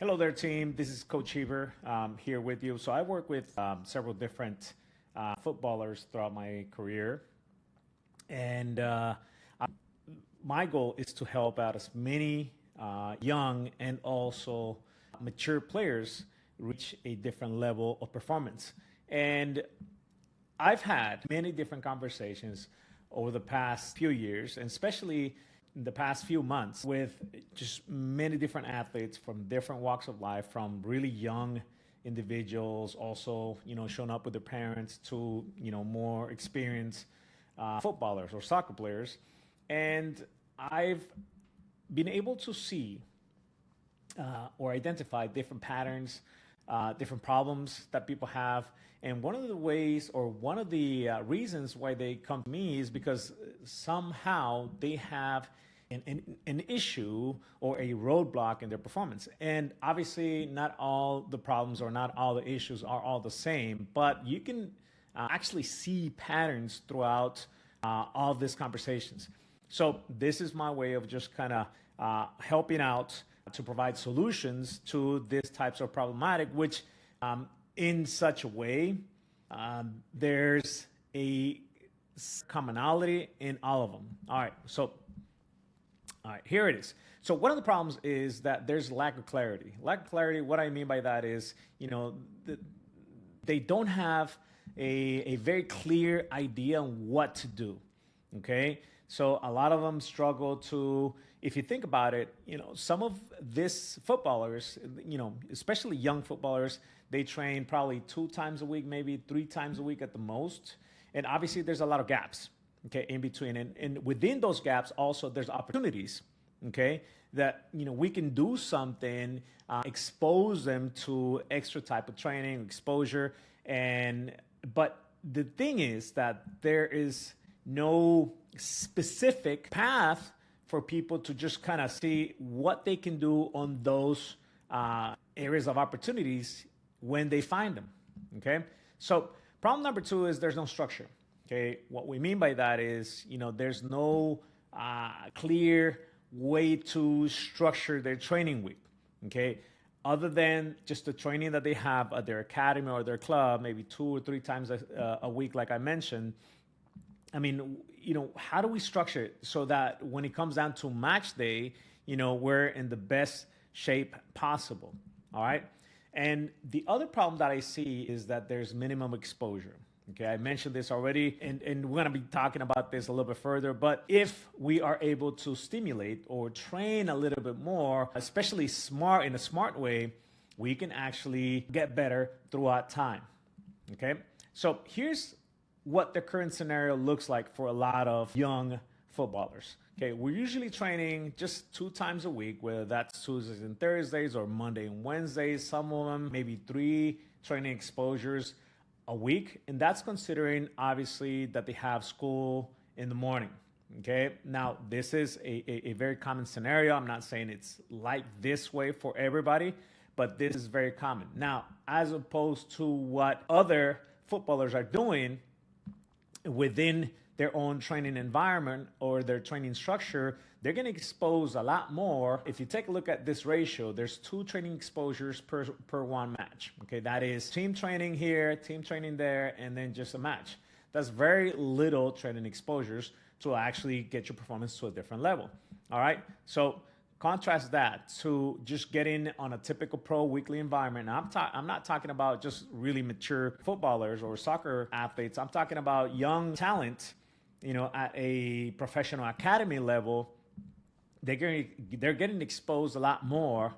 Hello there, team. This is Coach Heber here with you. So I work with several different footballers throughout my career, and my goal is to help out as many young and also mature players reach a different level of performance. And I've had many different conversations over the past few years, and especially in the past few months, with just many different athletes from different walks of life, from really young individuals, also showing up with their parents, to more experienced footballers or soccer players, and I've been able to see or identify different patterns, different problems that people have. And one of the ways, or one of the reasons why they come to me, is because somehow they have an issue or a roadblock in their performance. And obviously, not all the problems or not all the issues are all the same, but you can actually see patterns throughout all of these conversations. So this is my way of just kind of helping out to provide solutions to these types of problematic, which in such a way, there's a commonality in all of them. All right, here it is. So one of the problems is that there's lack of clarity. Lack of clarity, what I mean by that is, they don't have a very clear idea on what to do, okay? So a lot of them struggle to, if you think about it, some of these footballers, especially young footballers, they train probably 2 times a week, maybe 3 times a week at the most. And obviously there's a lot of gaps, okay, in between. And within those gaps also there's opportunities, okay, that, we can do something, expose them to extra type of training, exposure. But the thing is that there is no specific path for people to just kind of see what they can do on those areas of opportunities when they find them, okay? So problem number 2 is there's no structure, okay? What we mean by that is, there's no clear way to structure their training week, okay? Other than just the training that they have at their academy or their club, maybe 2 or 3 times a week, like I mentioned. I mean, how do we structure it so that when it comes down to match day, we're in the best shape possible, all right? And the other problem that I see is that there's minimum exposure. Okay, I mentioned this already, and we're going to be talking about this a little bit further. But if we are able to stimulate or train a little bit more, especially in a smart way, we can actually get better throughout time. Okay, so here's what the current scenario looks like for a lot of young footballers. Okay, we're usually training just 2 times a week, whether that's Tuesdays and Thursdays or Monday and Wednesdays. Some of them maybe 3 training exposures a week, and that's considering obviously that they have school in the morning. Okay, now this is a very common scenario. I'm not saying it's like this way for everybody, but this is very common. Now, as opposed to what other footballers are doing within their own training environment or their training structure, they're going to expose a lot more. If you take a look at this ratio, there's 2 training exposures per 1 match. Okay, that is team training here, team training there, and then just a match. That's very little training exposures to actually get your performance to a different level. All right, so contrast that to just getting on a typical pro weekly environment. Now, I'm not talking about just really mature footballers or soccer athletes. I'm talking about young talent, at a professional academy level. They're getting exposed a lot more.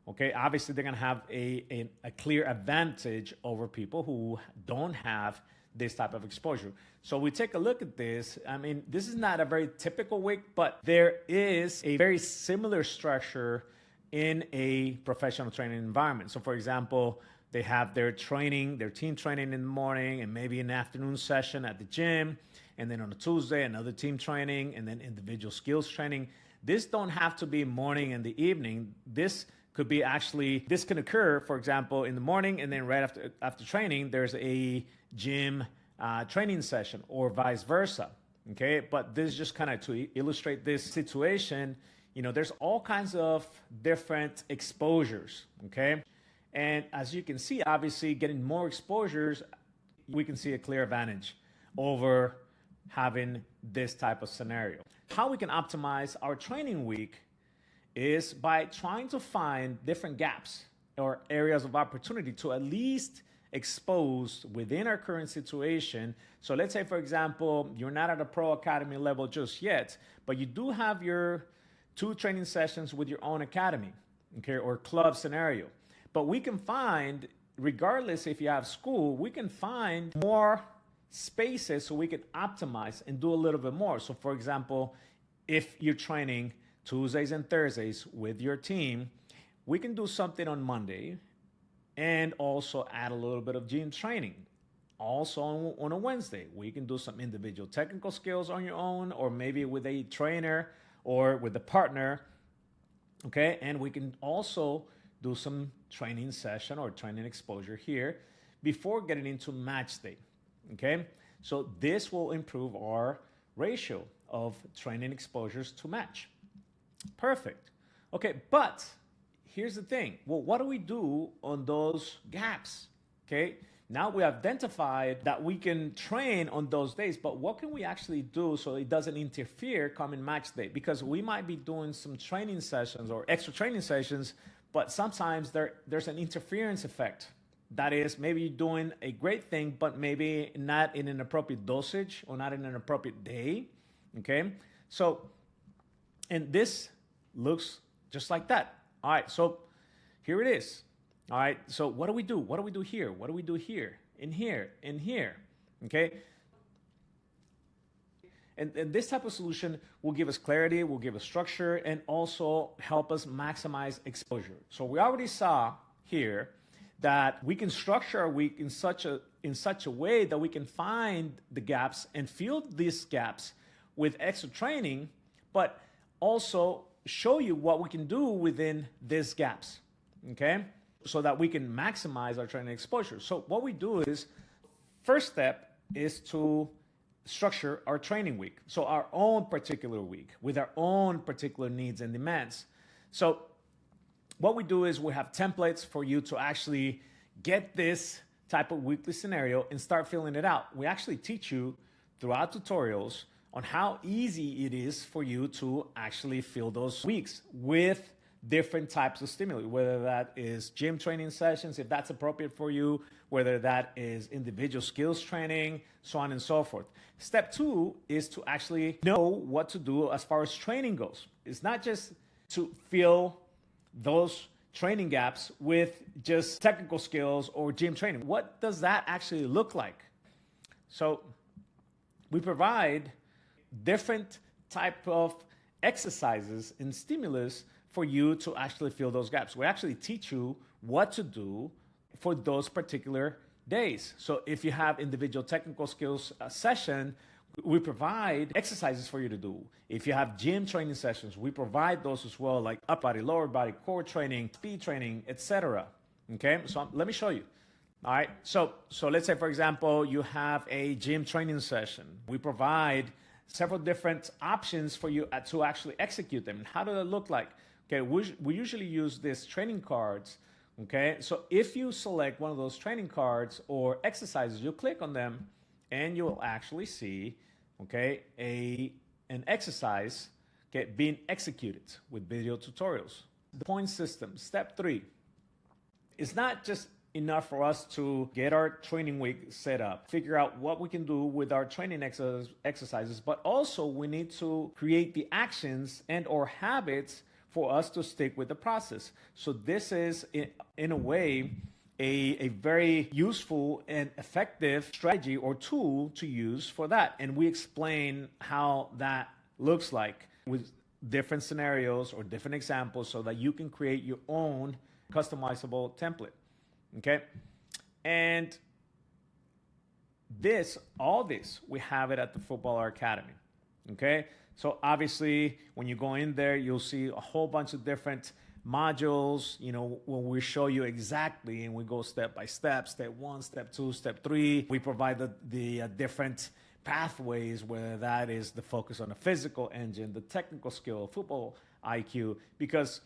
Okay, obviously they're going to have a clear advantage over people who don't have this type of exposure. So we take a look at this. I mean, this is not a very typical week, but there is a very similar structure in a professional training environment. So for example, they have their team training in the morning, and maybe an afternoon session at the gym. And then on a Tuesday, another team training, and then individual skills training. This don't have to be morning and the evening. This can occur, for example, in the morning, and then right after training, there's a gym training session, or vice versa. Okay, but this is just kind of to illustrate this situation. there's all kinds of different exposures, okay? And as you can see, obviously, getting more exposures, we can see a clear advantage over having this type of scenario. How we can optimize our training week is by trying to find different gaps or areas of opportunity to at least expose within our current situation. So let's say, for example, you're not at a pro academy level just yet, but you do have your 2 training sessions with your own academy, okay, or club scenario. But we can find, regardless if you have school, we can find more spaces so we can optimize and do a little bit more. So for example, if you're training Tuesdays and Thursdays with your team, we can do something on Monday and also add a little bit of gym training. Also on a Wednesday, we can do some individual technical skills on your own, or maybe with a trainer or with a partner, okay? And we can also do some training session or training exposure here before getting into match day, okay? So this will improve our ratio of training exposures to match. Perfect. Okay, but here's the thing. Well, what do we do on those gaps? Okay, now we identified that we can train on those days, but what can we actually do so it doesn't interfere coming match day? Because we might be doing some training sessions or extra training sessions, but sometimes there's an interference effect. That is, maybe you're doing a great thing, but maybe not in an appropriate dosage or not in an appropriate day. Okay, so, and this looks just like that. All right, so here it is. All right, so what do we do? What do we do here? What do we do here? In here, in here, okay? And this type of solution will give us clarity, will give us structure, and also help us maximize exposure. So we already saw here that we can structure our week in such a way that we can find the gaps and fill these gaps with extra training, but also show you what we can do within these gaps, okay? So that we can maximize our training exposure. So what we do is, first step is to structure our training week. So our own particular week with our own particular needs and demands. So what we do is we have templates for you to actually get this type of weekly scenario and start filling it out. We actually teach you throughout tutorials on how easy it is for you to actually fill those weeks with different types of stimuli, whether that is gym training sessions, if that's appropriate for you, whether that is individual skills training, so on and so forth. Step 2 is to actually know what to do as far as training goes. It's not just to fill those training gaps with just technical skills or gym training. What does that actually look like? So we provide different type of exercises and stimulus for you to actually fill those gaps. We actually teach you what to do for those particular days. So if you have individual technical skills session, we provide exercises for you to do. If you have gym training sessions, we provide those as well, like upper body, lower body, core training, speed training, etc. Okay, so let me show you. All right, so let's say, for example, you have a gym training session. We provide several different options for you to actually execute them. How do they look like? Okay, we usually use these training cards. Okay, so if you select one of those training cards or exercises, you click on them and you'll actually see, okay, an exercise, okay, being executed with video tutorials. The point system, step 3. It's not just enough for us to get our training week set up, figure out what we can do with our training exercises, but also we need to create the actions and or habits for us to stick with the process. So this is, in a way, a very useful and effective strategy or tool to use for that. And we explain how that looks like with different scenarios or different examples so that you can create your own customizable template. Okay? And all this, we have it at the Footballer Academy. Okay? So obviously, when you go in there, you'll see a whole bunch of different modules, when we show you exactly, and we go step by step, step 1, step 2, step 3. We provide the different pathways, whether that is the focus on the physical engine, the technical skill, football IQ, because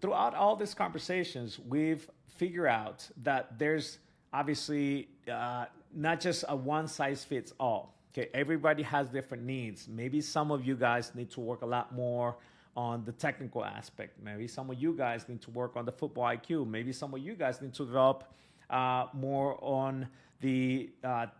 throughout all these conversations, we've figured out that there's obviously not just a one size fits all. Okay, everybody has different needs. Maybe some of you guys need to work a lot more on the technical aspect. Maybe some of you guys need to work on the football IQ. Maybe some of you guys need to develop more on the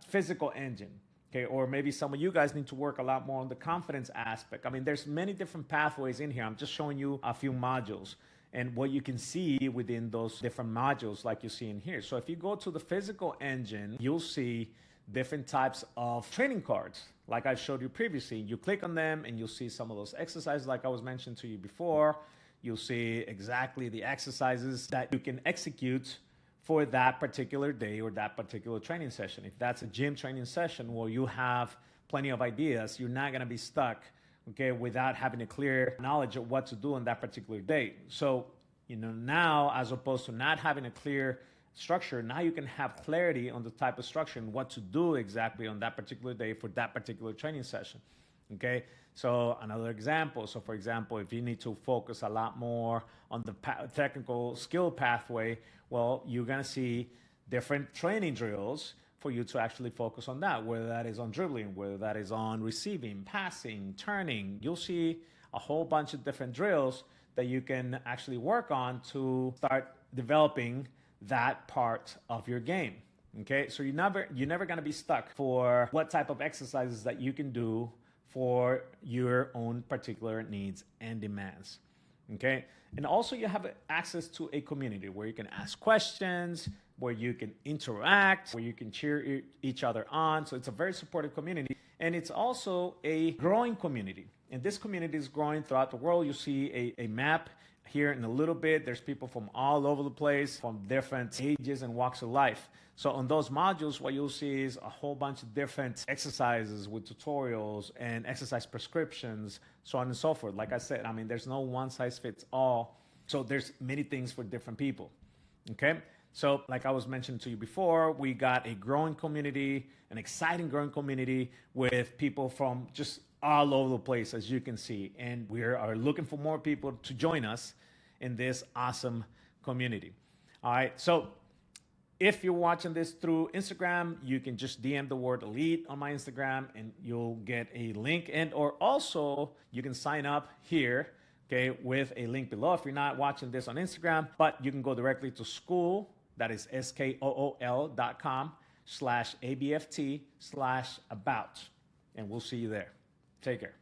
physical engine. Okay, or maybe some of you guys need to work a lot more on the confidence aspect. I mean, there's many different pathways in here. I'm just showing you a few modules and what you can see within those different modules like you see in here. So if you go to the physical engine, you'll see different types of training cards like I showed you previously. You click on them and you'll see some of those exercises like I was mentioning to you before. You'll see exactly the exercises that you can execute for that particular day or that particular training session. If that's a gym training session, well, you have plenty of ideas. You're not gonna be stuck, okay, without having a clear knowledge of what to do on that particular day. So, now, as opposed to not having a clear structure, now you can have clarity on the type of structure and what to do exactly on that particular day for that particular training session, okay? So another example, so for example, if you need to focus a lot more on the technical skill pathway, well, you're gonna see different training drills for you to actually focus on that, whether that is on dribbling, whether that is on receiving, passing, turning. You'll see a whole bunch of different drills that you can actually work on to start developing that part of your game, okay? So you're never gonna be stuck for what type of exercises that you can do for your own particular needs and demands, okay? And also you have access to a community where you can ask questions, where you can interact, where you can cheer each other on. So it's a very supportive community. And it's also a growing community. And this community is growing throughout the world. You see a map here in a little bit. There's people from all over the place, from different ages and walks of life. So on those modules, what you'll see is a whole bunch of different exercises with tutorials and exercise prescriptions, so on and so forth. Like I said, I mean, there's no one size fits all. So there's many things for different people, okay? So like I was mentioning to you before, we got a growing community, an exciting growing community with people from just all over the place, as you can see. And we are looking for more people to join us in this awesome community. All right, so if you're watching this through Instagram, you can just DM the word elite on my Instagram and you'll get a link. And or also you can sign up here, okay, with a link below if you're not watching this on Instagram, but you can go directly to school, that is skool.com/ABFT/about, and we'll see you there. Take care.